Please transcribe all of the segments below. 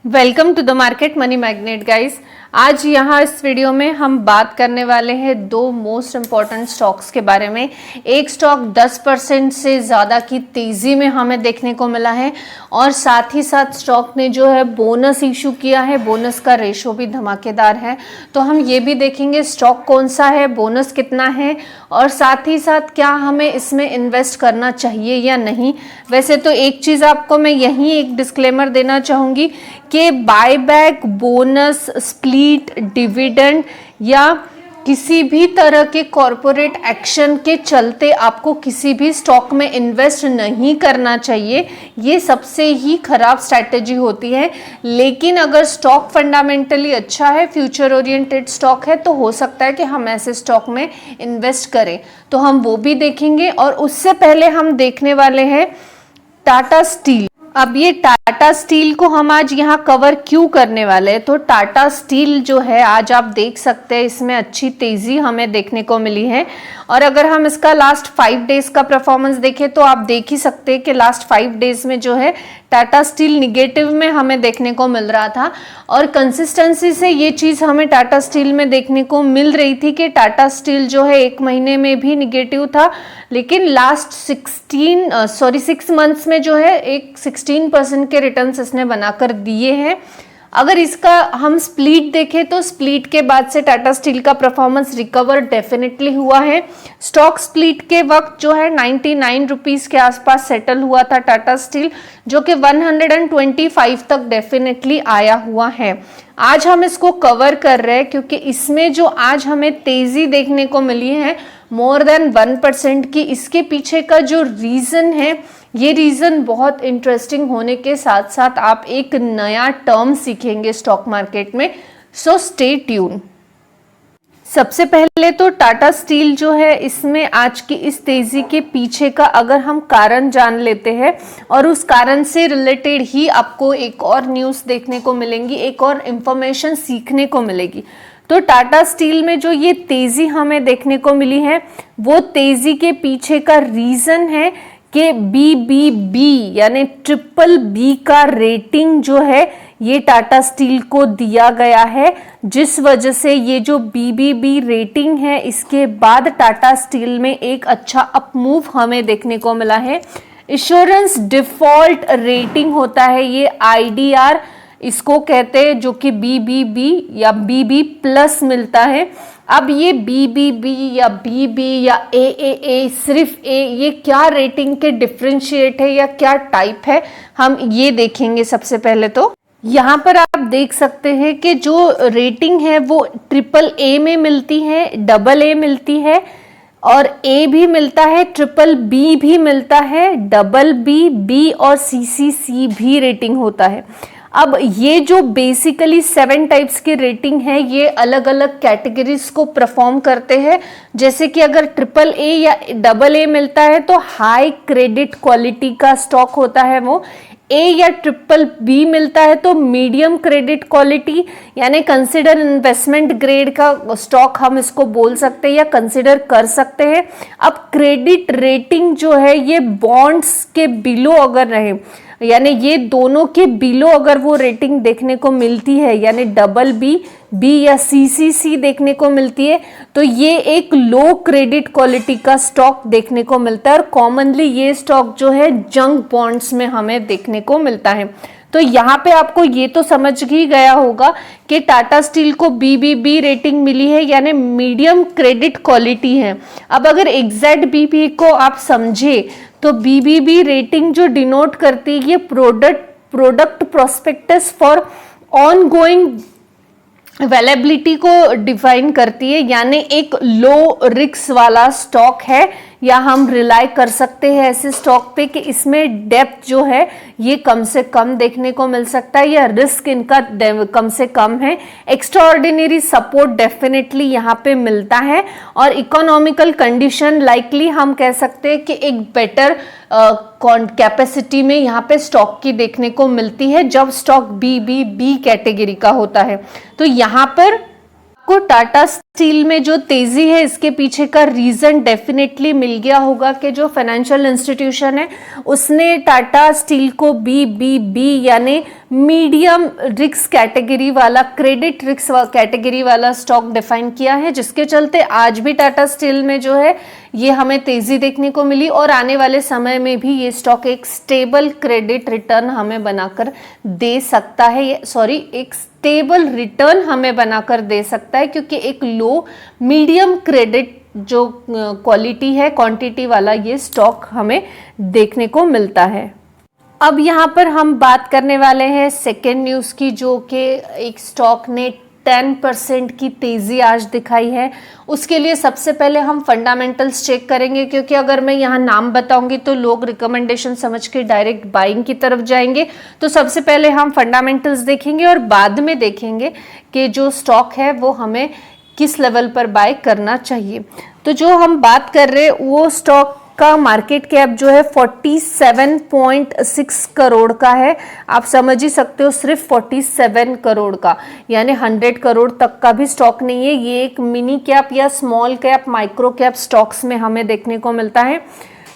Welcome to the market money magnet guys. आज यहाँ इस वीडियो में हम बात करने वाले हैं दो मोस्ट इम्पॉर्टेंट स्टॉक्स के बारे में। एक स्टॉक 10% से ज़्यादा की तेज़ी में हमें देखने को मिला है और साथ ही साथ स्टॉक ने जो है बोनस इशू किया है। बोनस का रेशो भी धमाकेदार है, तो हम ये भी देखेंगे स्टॉक कौन सा है, बोनस कितना है और साथ ही साथ क्या हमें इसमें इन्वेस्ट करना चाहिए या नहीं। वैसे तो एक चीज़ आपको मैं यहीं एक डिस्क्लेमर देना चाहूँगी कि बायबैक, बोनस, स्प्लिट, डिविडेंड या किसी भी तरह के कॉरपोरेट एक्शन के चलते आपको किसी भी स्टॉक में इन्वेस्ट नहीं करना चाहिए। ये सबसे ही खराब स्ट्रैटेजी होती है। लेकिन अगर स्टॉक फंडामेंटली अच्छा है, फ्यूचर ओरिएंटेड स्टॉक है, तो हो सकता है कि हम ऐसे स्टॉक में इन्वेस्ट करें, तो हम वो भी देखेंगे। और उससे पहले हम देखने वाले हैं टाटा स्टील। अब ये टाटा स्टील को हम आज यहाँ कवर क्यों करने वाले हैं, तो टाटा स्टील जो है आज आप देख सकते हैं इसमें अच्छी तेजी हमें देखने को मिली है। और अगर हम इसका लास्ट 5 डेज का परफॉर्मेंस देखें तो आप देख ही सकते हैं कि लास्ट 5 डेज में जो है टाटा स्टील निगेटिव में हमें देखने को मिल रहा था। और कंसिस्टेंसी से ये चीज़ हमें टाटा स्टील में देखने को मिल रही थी कि टाटा स्टील जो है एक महीने में भी निगेटिव था, लेकिन लास्ट 6 मंथ्स में जो है एक 16% के रिटर्न्स इसने बनाकर दिए हैं। अगर इसका हम स्प्लिट देखें तो स्प्लिट के बाद से टाटा स्टील का परफॉर्मेंस रिकवर डेफिनेटली हुआ है। स्टॉक स्प्लिट के वक्त जो है 99 रुपीज़ के आसपास सेटल हुआ था टाटा स्टील, जो कि 125 तक डेफिनेटली आया हुआ है। आज हम इसको कवर कर रहे हैं क्योंकि इसमें जो आज हमें तेजी देखने को मिली है मोर देन 1% की, इसके पीछे का जो रीज़न है, ये रीज़न बहुत इंटरेस्टिंग होने के साथ साथ आप एक नया टर्म सीखेंगे स्टॉक मार्केट में, सो स्टे ट्यून। सबसे पहले तो टाटा स्टील जो है इसमें आज की इस तेजी के पीछे का अगर हम कारण जान लेते हैं और उस कारण से रिलेटेड ही आपको एक और न्यूज़ देखने को मिलेंगी, एक और इंफॉर्मेशन सीखने को मिलेगी। तो टाटा स्टील में जो ये तेजी हमें देखने को मिली है वो तेजी के पीछे का रीज़न है कि BBB यानी BBB का रेटिंग जो है ये टाटा स्टील को दिया गया है, जिस वजह से ये जो BBB रेटिंग है इसके बाद टाटा स्टील में एक अच्छा अपमूव हमें देखने को मिला है। इंश्योरेंस डिफॉल्ट रेटिंग होता है ये IDR इसको कहते हैं, जो कि BBB या BB प्लस मिलता है। अब ये BBB या BB या AAA, सिर्फ A, ये क्या रेटिंग के डिफ्रेंशिएट है या क्या टाइप है, हम ये देखेंगे। सबसे पहले तो यहाँ पर आप देख सकते हैं कि जो रेटिंग है वो AAA में मिलती है, AA मिलती है और A भी मिलता है, BBB भी मिलता है, BB, B और CCC भी रेटिंग होता है। अब ये जो बेसिकली 7 टाइप्स की रेटिंग है ये अलग अलग कैटेगरीज को परफॉर्म करते हैं। जैसे कि अगर AAA या AA मिलता है तो हाई क्रेडिट क्वालिटी का स्टॉक होता है वो। A या BBB मिलता है तो मीडियम क्रेडिट क्वालिटी यानी कंसिडर इन्वेस्टमेंट ग्रेड का स्टॉक हम इसको बोल सकते हैं या कंसिडर कर सकते हैं। अब क्रेडिट रेटिंग जो है ये बॉन्ड्स के बिलो अगर रहे, यानी ये दोनों के बिलो अगर वो रेटिंग देखने को मिलती है, यानी BB, B या CCC देखने को मिलती है, तो ये एक लो क्रेडिट क्वालिटी का स्टॉक देखने को मिलता है। और कॉमनली ये स्टॉक जो है जंक बॉन्ड्स में हमें देखने को मिलता है। तो यहाँ पे आपको ये तो समझ ही गया होगा कि टाटा स्टील को BBB रेटिंग मिली है यानी मीडियम क्रेडिट क्वालिटी है। अब अगर एग्जैक्ट BB को आप समझे तो BBB रेटिंग जो डिनोट करती है ये product prospectus for ongoing availability को डिफाइन करती है, यानी एक लो रिस्क वाला स्टॉक है या हम रिलाई कर सकते हैं ऐसे स्टॉक पे कि इसमें डेप्थ जो है ये कम से कम देखने को मिल सकता है या रिस्क इनका कम से कम है। एक्स्ट्राऑर्डिनरी सपोर्ट डेफिनेटली यहाँ पे मिलता है और इकोनॉमिकल कंडीशन लाइकली हम कह सकते हैं कि एक बेटर कैपेसिटी में यहाँ पे स्टॉक की देखने को मिलती है जब स्टॉक BBB कैटेगरी का होता है। तो यहाँ पर आपको टाटा स्टील में जो तेजी है इसके पीछे का रीजन डेफिनेटली मिल गया होगा कि जो फाइनेंशियल इंस्टीट्यूशन है उसने टाटा स्टील को BBB यानी मीडियम रिस्क कैटेगरी वाला, क्रेडिट रिस्क कैटेगरी वाला स्टॉक डिफाइन किया है, जिसके चलते आज भी टाटा स्टील में जो है ये हमें तेजी देखने को मिली और आने वाले समय में भी ये स्टॉक एक स्टेबल क्रेडिट रिटर्न हमें बनाकर दे सकता है, एक स्टेबल रिटर्न हमें बनाकर दे सकता है, क्योंकि एक लो मीडियम क्रेडिट जो क्वालिटी है, क्वांटिटी वाला ये स्टॉक हमें देखने को मिलता है। अब यहाँ पर हम बात करने वाले हैं सेकेंड न्यूज़ की, जो कि एक स्टॉक ने 10% की तेज़ी आज दिखाई है। उसके लिए सबसे पहले हम फंडामेंटल्स चेक करेंगे, क्योंकि अगर मैं यहाँ नाम बताऊंगी तो लोग रिकमेंडेशन समझ के डायरेक्ट बाइंग की तरफ जाएंगे। तो सबसे पहले हम फंडामेंटल्स देखेंगे और बाद में देखेंगे कि जो स्टॉक है वो हमें किस लेवल पर बाय करना चाहिए। तो जो हम बात कर रहे हैं वो स्टॉक का मार्केट कैप जो है 47.6 करोड़ का है। आप समझ ही सकते हो, सिर्फ 47 करोड़ का, यानी 100 करोड़ तक का भी स्टॉक नहीं है। ये एक मिनी कैप या small cap, micro cap stocks में हमें देखने को मिलता है।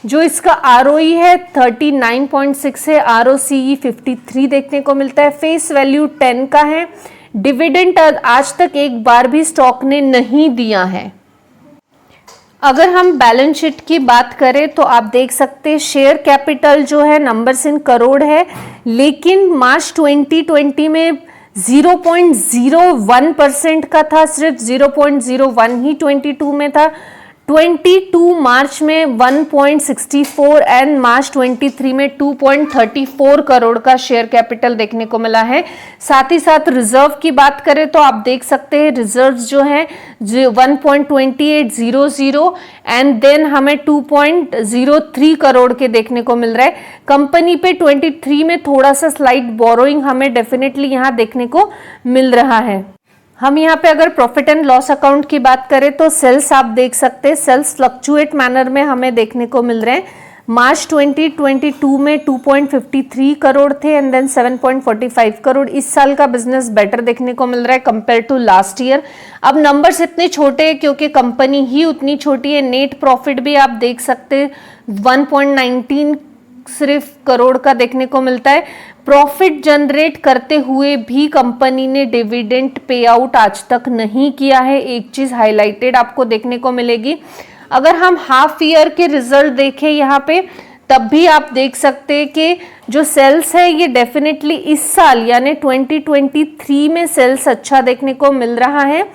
जो इसका ROE है 39.6 है, ROCE 53 देखने को मिलता है, फेस वैल्यू 10 का है। डिविडेंड आज तक एक बार भी स्टॉक ने नहीं दिया है। अगर हम बैलेंस शीट की बात करें तो आप देख सकते हैं शेयर कैपिटल जो है नंबर्स इन करोड़ है, लेकिन मार्च 2020 में 0.01% का था, सिर्फ 0.01 ही 22 में था। 22 मार्च में 1.64 एंड मार्च 23 में 2.34 करोड़ का शेयर कैपिटल देखने को मिला है। साथ ही साथ रिजर्व की बात करें तो आप देख सकते हैं रिजर्व्स जो है 1.2800 एंड देन हमें 2.03 करोड़ के देखने को मिल रहा है। कंपनी पे 23 में थोड़ा सा स्लाइट बोरोइंग हमें डेफिनेटली यहाँ देखने को मिल रहा है। हम यहाँ पे अगर प्रॉफिट एंड लॉस अकाउंट की बात करें तो सेल्स आप देख सकते हैं, सेल्स फ्लक्चुएट मैनर में हमें देखने को मिल रहे हैं। मार्च 2022 में 2.53 करोड़ थे एंड देन 7.45 करोड़। इस साल का बिजनेस बेटर देखने को मिल रहा है कंपेयर टू लास्ट ईयर। अब नंबर्स इतने छोटे हैं क्योंकि कंपनी ही उतनी छोटी है। नेट प्रॉफिट भी आप देख सकते हैं 1.19 सिर्फ करोड़ का देखने को मिलता है। प्रॉफिट जनरेट करते हुए भी कंपनी ने डिविडेंड पे आउट आज तक नहीं किया है। एक चीज हाईलाइटेड आपको देखने को मिलेगी। अगर हम हाफ ईयर के रिजल्ट देखें यहाँ पे, तब भी आप देख सकते हैं कि जो सेल्स है ये डेफिनेटली इस साल यानी 2023 में सेल्स अच्छा देखने को मिल रहा है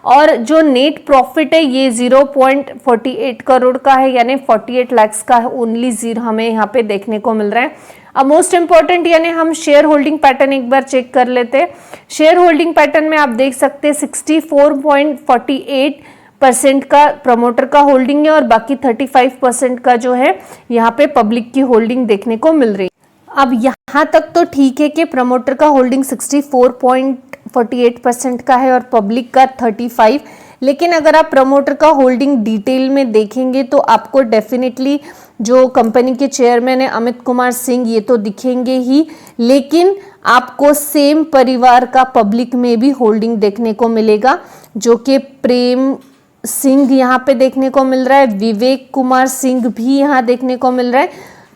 और जो नेट प्रॉफिट है ये 0.48 करोड़ का है, यानी 48 लाख का ओनली जीरो हमें यहाँ पे देखने को मिल रहा है। अब मोस्ट इंपॉर्टेंट यानी हम शेयर होल्डिंग पैटर्न एक बार चेक कर लेते हैं। शेयर होल्डिंग पैटर्न में आप देख सकते हैं 64.48% का प्रमोटर का होल्डिंग है और बाकी 35% का जो है यहाँ पे पब्लिक की होल्डिंग देखने को मिल रही है। अब यहाँ तक तो ठीक है कि प्रमोटर का होल्डिंग 64.48% का है और पब्लिक का 35%, लेकिन अगर आप प्रमोटर का होल्डिंग डिटेल में देखेंगे तो आपको डेफिनेटली जो कंपनी के चेयरमैन है अमित कुमार सिंह ये तो दिखेंगे ही, लेकिन आपको सेम परिवार का पब्लिक में भी होल्डिंग देखने को मिलेगा, जो कि प्रेम सिंह यहाँ पे देखने को मिल रहा है, विवेक कुमार सिंह भी यहाँ देखने को मिल रहा है।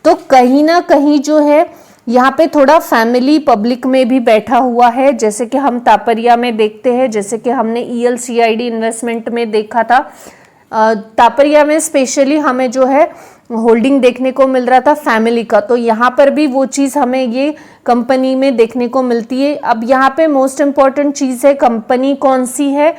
तो कहीं ना कहीं जो है यहाँ पे थोड़ा फैमिली पब्लिक में भी बैठा हुआ है, जैसे कि हम तापरिया में देखते हैं, जैसे कि हमने ELCID इन्वेस्टमेंट में देखा था। तापरिया में स्पेशली हमें जो है होल्डिंग देखने को मिल रहा था फैमिली का, तो यहाँ पर भी वो चीज़ हमें ये कंपनी में देखने को मिलती है। अब यहाँ पे मोस्ट इम्पॉर्टेंट चीज़ है कंपनी कौन सी है,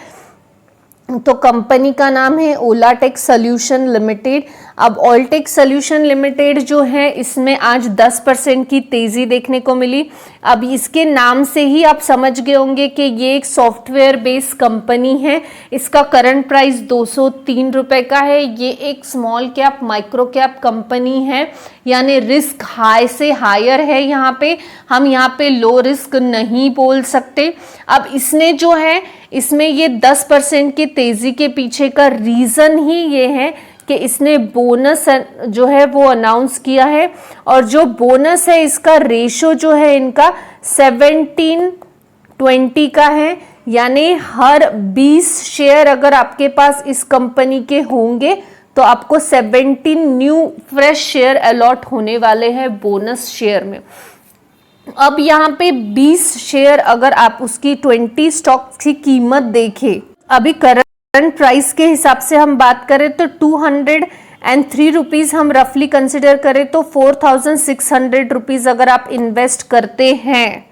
तो कंपनी का नाम है ओलाटेक सोल्यूशन लिमिटेड। अब ओलटेक सोल्यूशन लिमिटेड जो है इसमें आज 10% की तेजी देखने को मिली। अब इसके नाम से ही आप समझ गए होंगे कि ये एक सॉफ्टवेयर बेस्ड कंपनी है। इसका करंट प्राइस 203 रुपए का है। ये एक small cap micro cap company है, यानी रिस्क हाई से हायर है। यहाँ पे हम यहाँ पे लो रिस्क नहीं बोल सकते। अब इसने जो है इसमें ये 10% की तेजी के पीछे का रीजन ही ये है कि इसने बोनस जो है वो अनाउंस किया है और जो बोनस है इसका रेशो जो है इनका 17:20 का है, यानी हर 20 शेयर अगर आपके पास इस कंपनी के होंगे तो आपको 17 न्यू फ्रेश शेयर अलॉट होने वाले हैं बोनस शेयर में। अब यहाँ पे 20 शेयर अगर आप उसकी 20 स्टॉक की कीमत देखें, अभी करंट प्राइस के हिसाब से हम बात करें तो 203 रुपीज हम रफली कंसिडर करें तो 4600 रुपीज अगर आप इन्वेस्ट करते हैं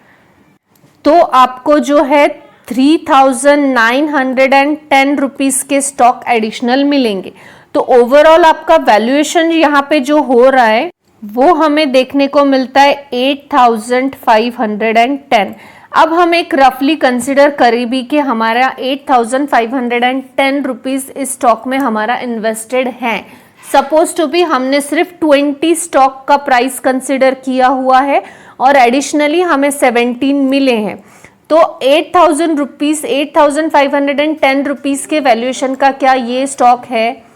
तो आपको जो है 3910 रुपीज के स्टॉक एडिशनल मिलेंगे। तो ओवरऑल आपका वैल्यूएशन यहाँ पे जो हो रहा है वो हमें देखने को मिलता है 8510। अब हम एक रफली कंसिडर करें भी कि हमारा 8510 रुपीज इस स्टॉक में हमारा इन्वेस्टेड है। सपोज टू बी हमने सिर्फ 20 स्टॉक का प्राइस कंसिडर किया हुआ है और एडिशनली हमें 17 मिले हैं, तो 8000 रुपीज 8510 रुपीज के वैल्यूएशन का क्या ये स्टॉक है?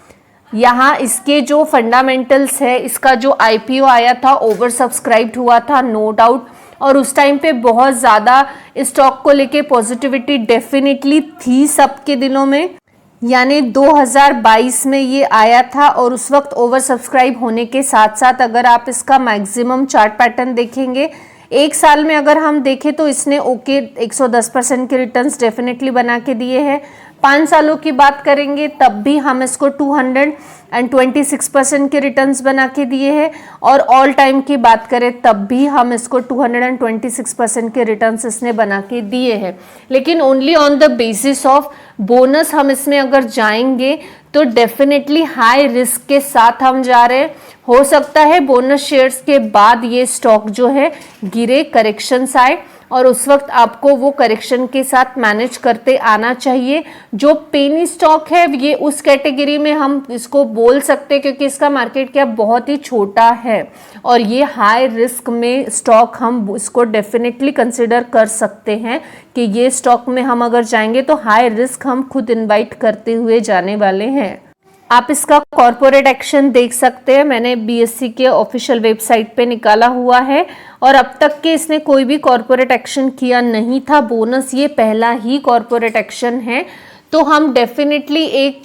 यहाँ इसके जो फंडामेंटल्स है, इसका जो आईपीओ आया था ओवर सब्सक्राइब्ड हुआ था नो डाउट, और उस टाइम पे बहुत ज़्यादा स्टॉक को लेके पॉजिटिविटी डेफिनेटली थी सबके दिलों में, यानी 2022 में ये आया था और उस वक्त ओवर सब्सक्राइब होने के साथ साथ अगर आप इसका मैक्सिमम चार्ट पैटर्न देखेंगे, एक साल में अगर हम देखें तो इसने ओके 110% के रिटर्न्स डेफिनेटली बना के दिए हैं। 5 सालों की बात करेंगे तब भी हम इसको 226% के रिटर्न्स बना के दिए हैं, और ऑल टाइम की बात करें तब भी हम इसको 226% के रिटर्न्स इसने बना के दिए हैं। लेकिन only on the basis of bonus हम इसमें अगर जाएंगे तो डेफिनेटली हाई रिस्क के साथ हम जा रहे हैं। हो सकता है बोनस शेयर्स के बाद ये स्टॉक जो है गिरे, करेक्शंस आए, और उस वक्त आपको वो करेक्शन के साथ मैनेज करते आना चाहिए। जो पेनी स्टॉक है ये उस कैटेगरी में हम इसको बोल सकते हैं क्योंकि इसका मार्केट कैप बहुत ही छोटा है और ये हाई रिस्क में स्टॉक हम इसको डेफिनेटली कंसिडर कर सकते हैं कि ये स्टॉक में हम अगर जाएंगे तो हाई रिस्क हम खुद इनवाइट करते हुए जाने वाले हैं। आप इसका कॉर्पोरेट एक्शन देख सकते हैं, मैंने बीएससी के ऑफिशियल वेबसाइट पे निकाला हुआ है, और अब तक के इसने कोई भी कॉर्पोरेट एक्शन किया नहीं था। बोनस ये पहला ही कॉर्पोरेट एक्शन है, तो हम डेफिनेटली एक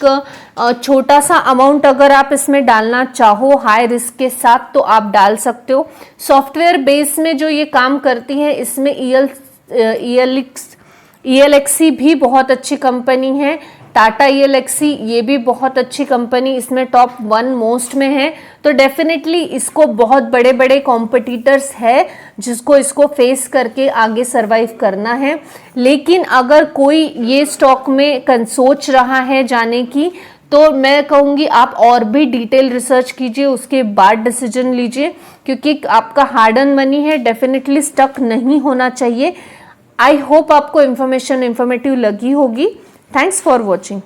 छोटा सा अमाउंट अगर आप इसमें डालना चाहो हाई रिस्क के साथ तो आप डाल सकते हो। सॉफ्टवेयर बेस में जो ये काम करती है इसमें ELXI भी बहुत अच्छी कंपनी है, टाटा ELXI ये भी बहुत अच्छी कंपनी इसमें टॉप 1 मोस्ट में है। तो डेफिनेटली इसको बहुत बड़े बड़े कॉम्पिटिटर्स है जिसको इसको फेस करके आगे सरवाइव करना है। लेकिन अगर कोई ये स्टॉक में सोच रहा है जाने की तो मैं कहूँगी आप और भी डिटेल रिसर्च कीजिए, उसके बाद डिसीजन लीजिए, क्योंकि आपका हार्ड अर्न मनी है, डेफिनेटली स्टक नहीं होना चाहिए। आई होप आपको इन्फॉर्मेटिव लगी होगी। Thanks for watching.